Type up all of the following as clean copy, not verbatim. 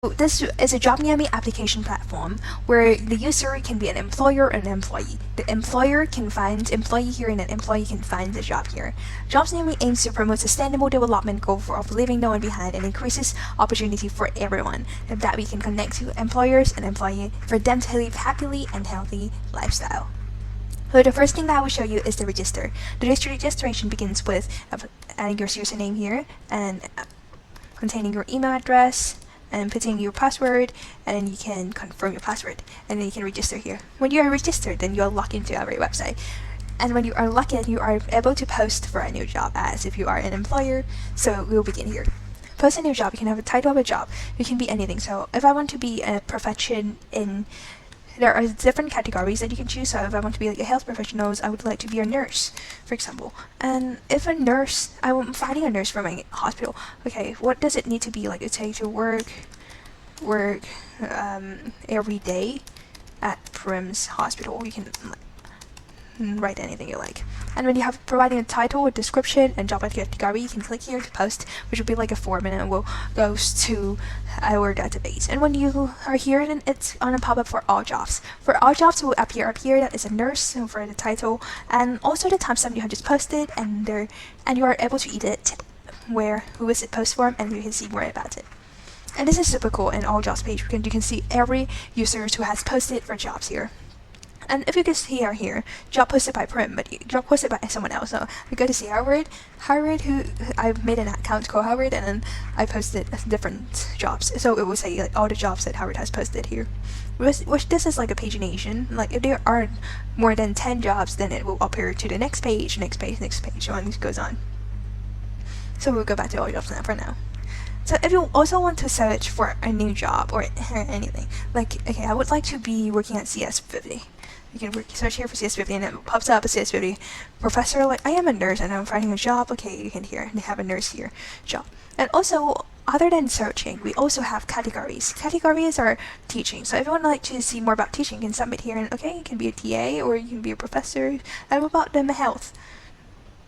This is a JobNami application platform where the user can be an employer and an employee. The employer can find employee here and an employee can find the job here. JobNami aims to promote sustainable development goal of leaving no one behind and increases opportunity for everyone, and that we can connect to employers and employee for them to live happily and healthy lifestyle. So the first thing that I will show you is the register. The registration begins with adding your username here and containing your email address and putting your password, and then you can confirm your password and then you can register here. When you are registered, then you'll log into our website, and when you are logged in, you are able to post for a new job as if you are an employer. So we'll begin here. Post a new job. You can have a title of a job. It can be anything. So if I want to be a profession in, there are different categories that you can choose. So if I want to be like a health professional, I would like to be a nurse, for example. And if a nurse, I'm finding a nurse for my hospital. Okay, what does it need to be like? It takes to work every day at Prim's hospital. You can write anything you like. And when you have providing a title, a description, and job category, you can click here to post, which will be like a form, and it will goes to our database. And when you are here, then it's gonna pop up for all jobs. For all jobs, it will appear up here. That is a nurse, so for the title, and also the timestamp you have just posted, and you are able to edit who is it post form, and you can see more about it. And this is super cool. In all jobs page, you can see every user who has posted for jobs here. And if you can see here, job posted by Prim, but job posted by someone else. So we go to see Howard, who I've made an account called Howard, and then I posted different jobs. So it will say like all the jobs that Howard has posted here. Which this is like a pagination. Like if there are more than 10 jobs, then it will appear to the next page, next page, so on, it goes on. So we'll go back to all jobs now for now. So if you also want to search for a new job or anything, like, okay, I would like to be working at CS50. You can search here for CS50 and it pops up a CS50 professor. Like, I am a nurse and I'm finding a job. Okay, you can hear they have a nurse here job. And also, other than searching, we also have categories. Categories are teaching. So if you would like to see more about teaching, you can submit here, and okay, you can be a TA or you can be a professor. And about the health.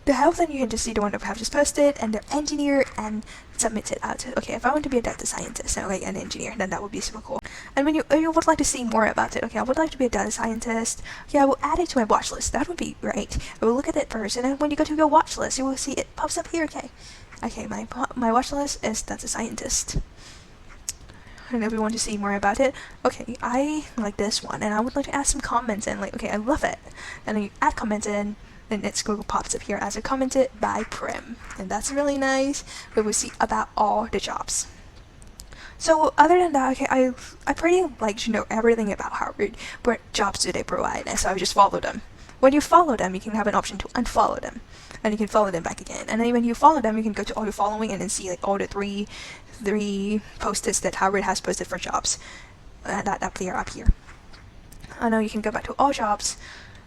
The health, and you can just see the one that I have just posted, and the engineer, and submit it out. Okay, if I want to be a data scientist, okay, an engineer, then that would be super cool. And when you would like to see more about it, okay, I would like to be a data scientist. Yeah, I will add it to my watch list. That would be great. I will look at it first, and then when you go to your watch list, you will see it pops up here. Okay, my watch list is data scientist. And if you want to see more about it, okay, I like this one, and I would like to add some comments, and like, okay, I love it. And then you add comments in. And its Google pops up here as a commented by Prim, and that's really nice. We will see about all the jobs. So other than that, okay, I pretty like to know everything about Harvard. What jobs do they provide? And so I just follow them. When you follow them, you can have an option to unfollow them, and you can follow them back again. And then when you follow them, you can go to all your following and then see like all the three posts that Harvard has posted for jobs that appear up here. I know you can go back to all jobs.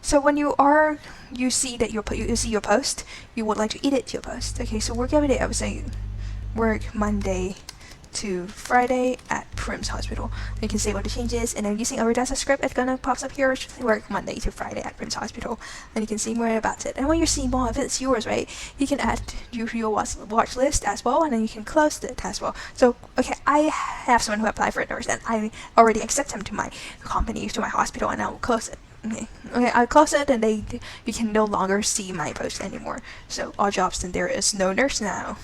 So when you see that you see your post, you would like to edit your post. Okay, so work every day. I would say work Monday to Friday at Prim's hospital. You can say what the changes, and then using our JavaScript, it's gonna pops up here. Work Monday to Friday at Prim's hospital, and you can see more about it. And when you see more, if it's yours, right, you can add your watch list as well, and then you can close it as well. So okay, I have someone who applied for a nurse, and I already accept him to my company, to my hospital, and I will close it. Okay, I close it, and you can no longer see my post anymore. So all jobs, then there is no nurse now.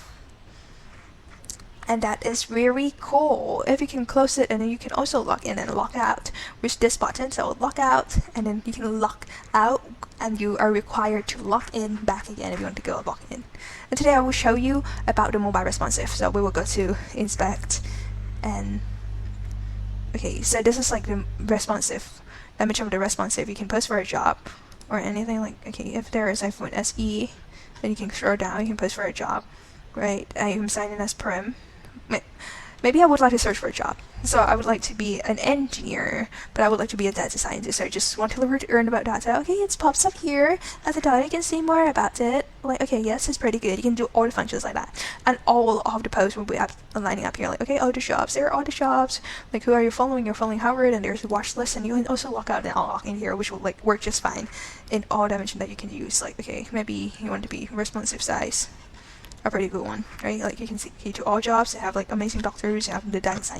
And that is very cool. If you can close it, and then you can also log in and log out with this button. So log out, and then you can log out, and you are required to log in back again if you want to go log in. And today I will show you about the mobile responsive. So we will go to inspect, and okay, so this is like the responsive. Image of the responsive. You can post for a job or anything like, okay, if there is iPhone SE, then you can scroll down, you can post for a job, right? I am signing as Prim. Maybe I would like to search for a job. So I would like to be an engineer, but I would like to be a data scientist. So I just want to learn about data. Okay, it pops up here at the top. You can see more about it. Like, okay, yes, it's pretty good. You can do all the functions like that. And all of the posts will be lining up here. Like, okay, all the jobs. There are all the jobs. Like, who are you following? You're following Howard, and there's a watch list. And you can also log out and log in here, which will like work just fine in all dimensions that you can use. Like, okay, maybe you want to be responsive size. A pretty good one, right? Like you can see to all jobs, they have like amazing doctors, you have the data science.